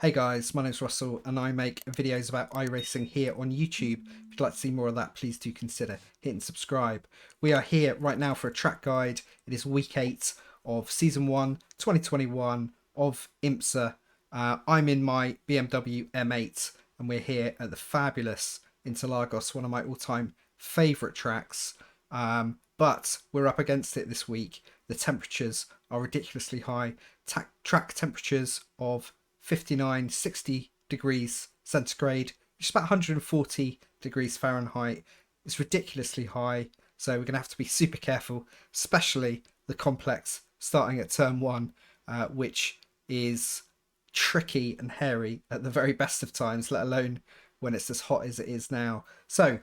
Hey guys, my name's Russell and I make videos about iRacing here on YouTube. If you'd like to see more of that, please do consider hitting subscribe. We are here right now for a track guide. It is week 8 of season 1, 2021 of IMSA. I'm in my BMW M8 and we're here at the fabulous Interlagos, one of my all-time favourite tracks. But we're up against it this week. The temperatures are ridiculously high. Track temperatures of 59, 60 degrees centigrade, which is about 140 degrees Fahrenheit. It's ridiculously high, so we're going to have to be super careful, especially the complex starting at turn 1, which is tricky and hairy at the very best of times, let alone when it's as hot as it is now. So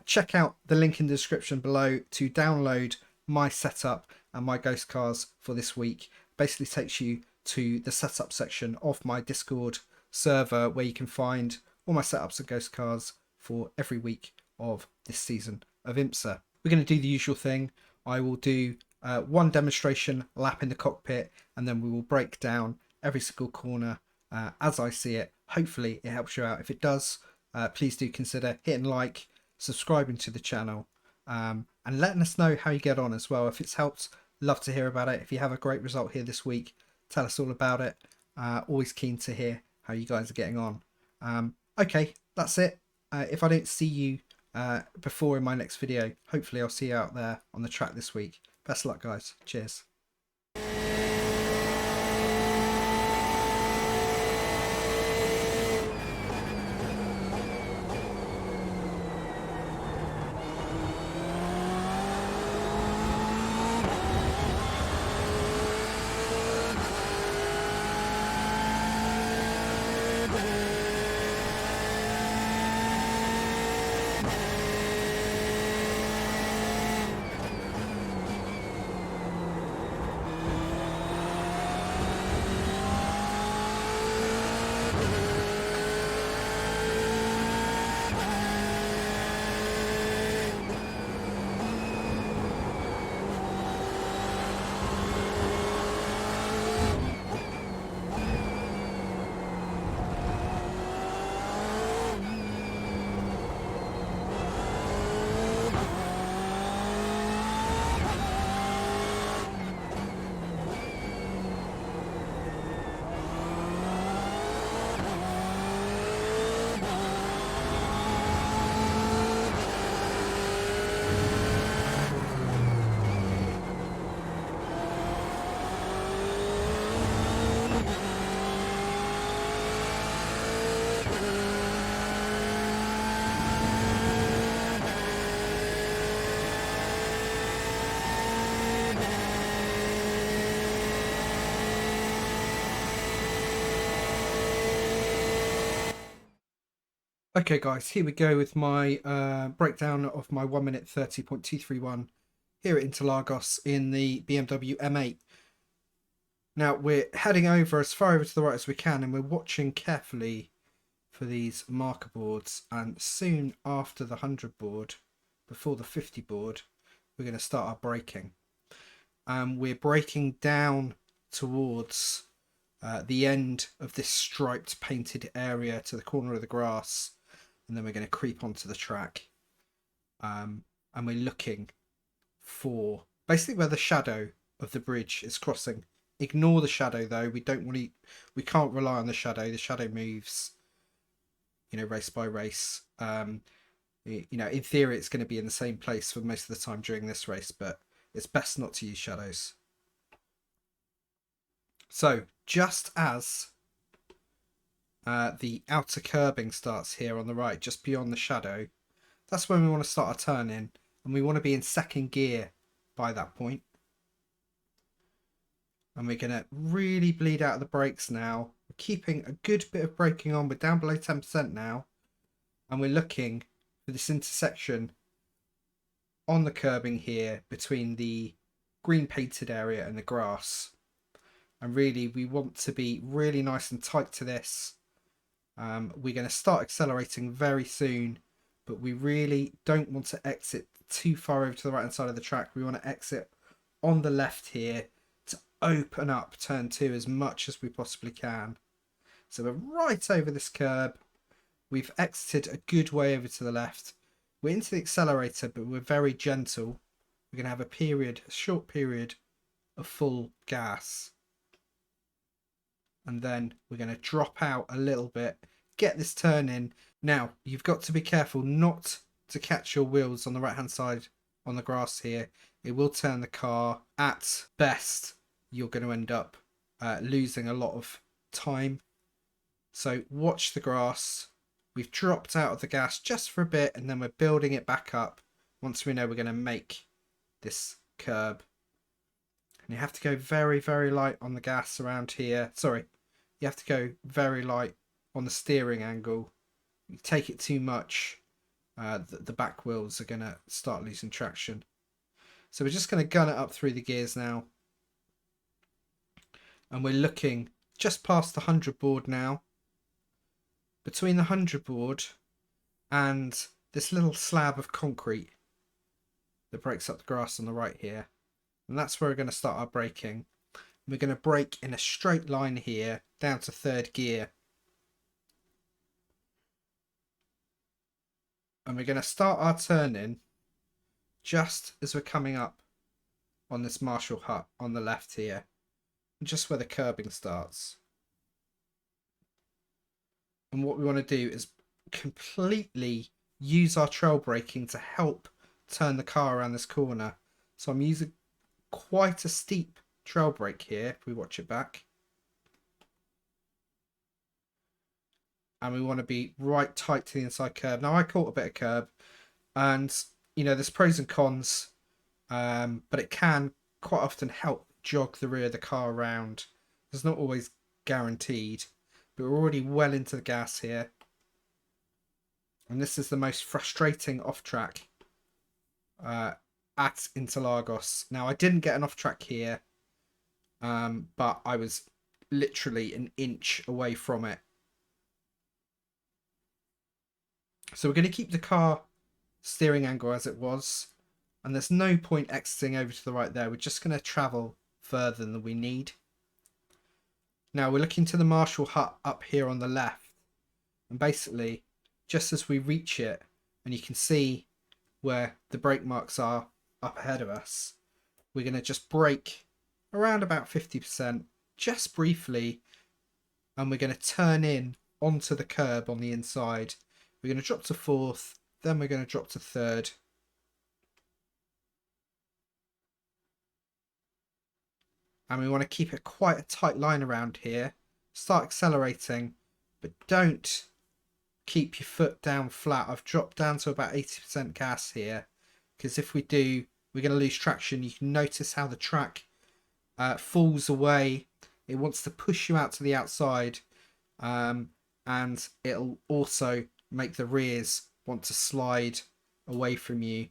check out the link in the description below to download my setup and my ghost cars for this week. Basically takes you to the setup section of my Discord server where you can find all my setups and ghost cars for every week of this season of IMSA. We're going to do the usual thing. I will do one demonstration lap in the cockpit and then we will break down every single corner as I see it. Hopefully it helps you out. If it does, please do consider hitting like, subscribing to the channel, and letting us know how you get on as well. If it's helped, love to hear about it. If you have a great result here this week, tell us all about it. Always keen to hear how you guys are getting on. Okay, that's it. If I don't see you before in my next video, hopefully I'll see you out there on the track this week. Best of luck, guys. Cheers. Okay guys, here we go with my breakdown of my 1 minute 30.231 here at Interlagos in the BMW M8. Now we're heading over as far over to the right as we can and we're watching carefully for these marker boards, and soon after the 100 board, before the 50 board, we're going to start our braking. We're braking down towards the end of this striped painted area to the corner of the grass, and then we're going to creep onto the track, and we're looking for basically where the shadow of the bridge is crossing. Ignore the shadow though, we can't rely on the shadow. The shadow moves, you know, race by race. You know, in theory it's going to be in the same place for most of the time during this race, but it's best not to use shadows. So just as the outer curbing starts here on the right, just beyond the shadow, that's when we want to start our turn in, and we want to be in second gear by that point. And we're going to really bleed out of the brakes now. We're keeping a good bit of braking on. We're down below 10% now, and we're looking for this intersection on the curbing here between the green painted area and the grass. And really we want to be really nice and tight to this. We're going to start accelerating very soon, but we really don't want to exit too far over to the right hand side of the track. We want to exit on the left here to open up turn 2 as much as we possibly can. So we're right over this curb. We've exited a good way over to the left. We're into the accelerator, but we're very gentle. We're going to have a short period of full gas. And then we're going to drop out a little bit, get this turn in. Now, you've got to be careful not to catch your wheels on the right hand side on the grass here. It will turn the car. At best, you're going to end up losing a lot of time. So watch the grass. We've dropped out of the gas just for a bit, and then we're building it back up once we know we're going to make this curb. And you have to go very, very light on the gas around here. Sorry, you have to go very light on the steering angle. You take it too much, the back wheels are going to start losing traction. So we're just going to gun it up through the gears now. And we're looking just past the 100 board now. Between the 100 board and this little slab of concrete that breaks up the grass on the right here. And that's where we're going to start our braking. We're going to brake in a straight line here down to third gear. And we're going to start our turning just as we're coming up on this Marshall hut on the left here. Just where the curbing starts. And what we want to do is completely use our trail braking to help turn the car around this corner. So I'm using quite a steep trail brake here if we watch it back. And we want to be right tight to the inside curb. Now I caught a bit of curb, and you know there's pros and cons, but it can quite often help jog the rear of the car around. It's not always guaranteed, but we're already well into the gas here. And this is the most frustrating off-track at Interlagos. Now, I didn't get an off-track here, but I was literally an inch away from it. So we're going to keep the car steering angle as it was. And there's no point exiting over to the right there. We're just going to travel further than we need. Now we're looking to the Marshall hut up here on the left. And basically, just as we reach it, and you can see where the brake marks are up ahead of us, we're going to just brake around about 50%, just briefly, and we're going to turn in onto the curb on the inside. We're going to drop to fourth, then we're going to drop to third. And we want to keep it quite a tight line around here. Start accelerating, but don't keep your foot down flat. I've dropped down to about 80% gas here, because if we do, we're going to lose traction. You can notice how the track falls away. It wants to push you out to the outside, and it'll also make the rears want to slide away from you.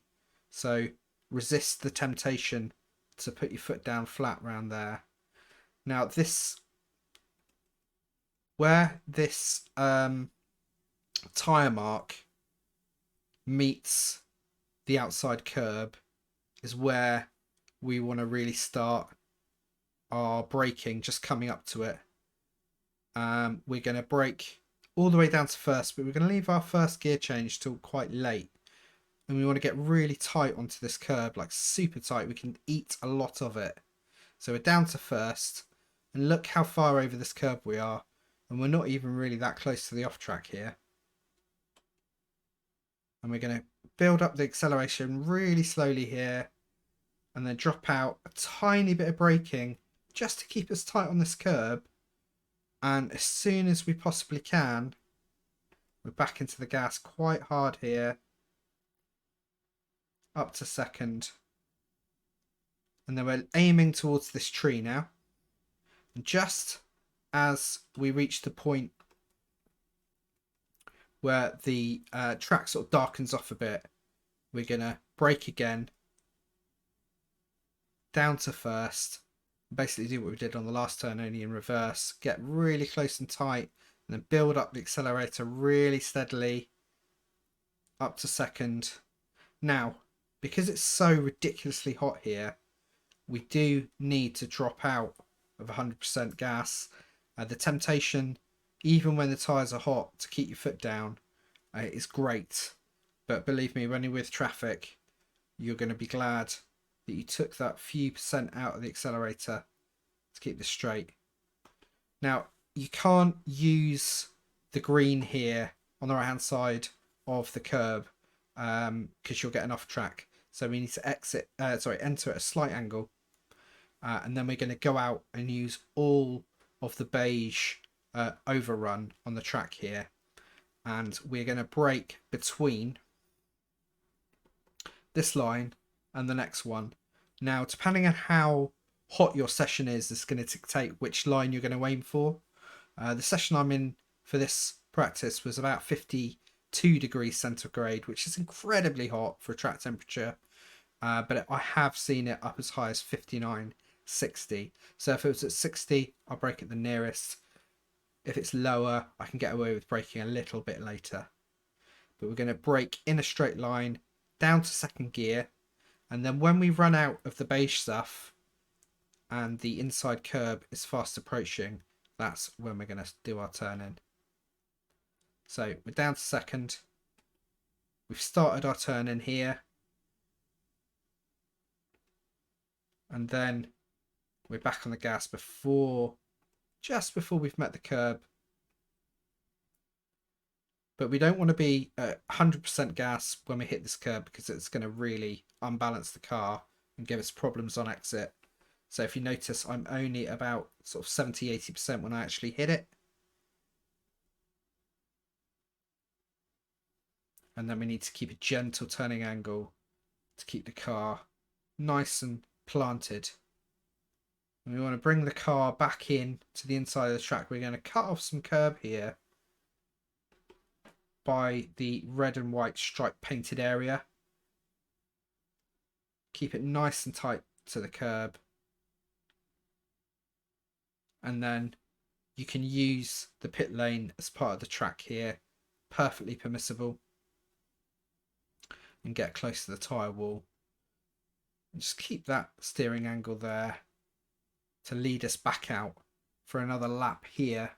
So resist the temptation to put your foot down flat around there. Now where this tyre mark meets the outside curb is where we want to really start our braking, just coming up to it. We're going to brake all the way down to first, but we're going to leave our first gear change till quite late. And we want to get really tight onto this curb, like super tight. We can eat a lot of it. So we're down to first, and look how far over this curb we are. And we're not even really that close to the off track here. And we're going to build up the acceleration really slowly here, and then drop out a tiny bit of braking just to keep us tight on this curb. And as soon as we possibly can, we're back into the gas quite hard here. Up to second. And then we're aiming towards this tree now. And just as we reach the point where the track sort of darkens off a bit, we're going to brake again. Down to first. Basically do what we did on the last turn, only in reverse. Get really close and tight. And then build up the accelerator really steadily. Up to second. Now, because it's so ridiculously hot here, we do need to drop out of 100% gas. The temptation even when the tyres are hot, to keep your foot down is great. But believe me, when you're with traffic, you're going to be glad that you took that few percent out of the accelerator to keep this straight. Now, you can't use the green here on the right hand side of the curb because you're getting off track. So we need to enter at a slight angle, and then we're going to go out and use all of the beige overrun on the track here, and we're going to brake between this line and the next one. Now, depending on how hot your session is going to dictate which line you're going to aim for. The session I'm in for this practice was about 52 degrees centigrade, which is incredibly hot for a track temperature, but I have seen it up as high as 59, 60. So if it was at 60, I'll brake at the nearest. If it's lower, I can get away with braking a little bit later. But we're going to brake in a straight line down to second gear, and then when we run out of the beige stuff and the inside curb is fast approaching, that's when we're going to do our turn in. So we're down to second. We've started our turn in here. And then we're back on the gas just before we've met the curb. But we don't want to be at 100% gas when we hit this curb, because it's going to really unbalance the car and give us problems on exit. So if you notice, I'm only about sort of 70-80% when I actually hit it. And then we need to keep a gentle turning angle to keep the car nice and planted. And we want to bring the car back in to the inside of the track. We're going to cut off some curb here by the red and white stripe painted area. Keep it nice and tight to the curb. And then you can use the pit lane as part of the track here. Perfectly permissible. And get close to the tyre wall. And just keep that steering angle there to lead us back out for another lap here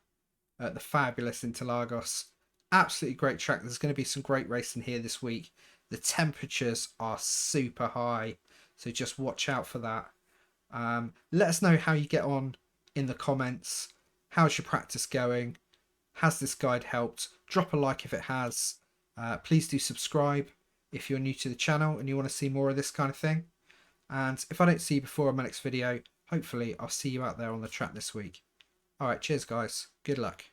at the fabulous Interlagos. Absolutely great track. There's going to be some great racing here this week. The temperatures are super high, so just watch out for that. Let us know how you get on in the comments. How's your practice going? Has this guide helped? Drop a like if it has. Please do subscribe if you're new to the channel and you want to see more of this kind of thing. And if I don't see you before on my next video, hopefully I'll see you out there on the track this week. Alright, cheers guys. Good luck.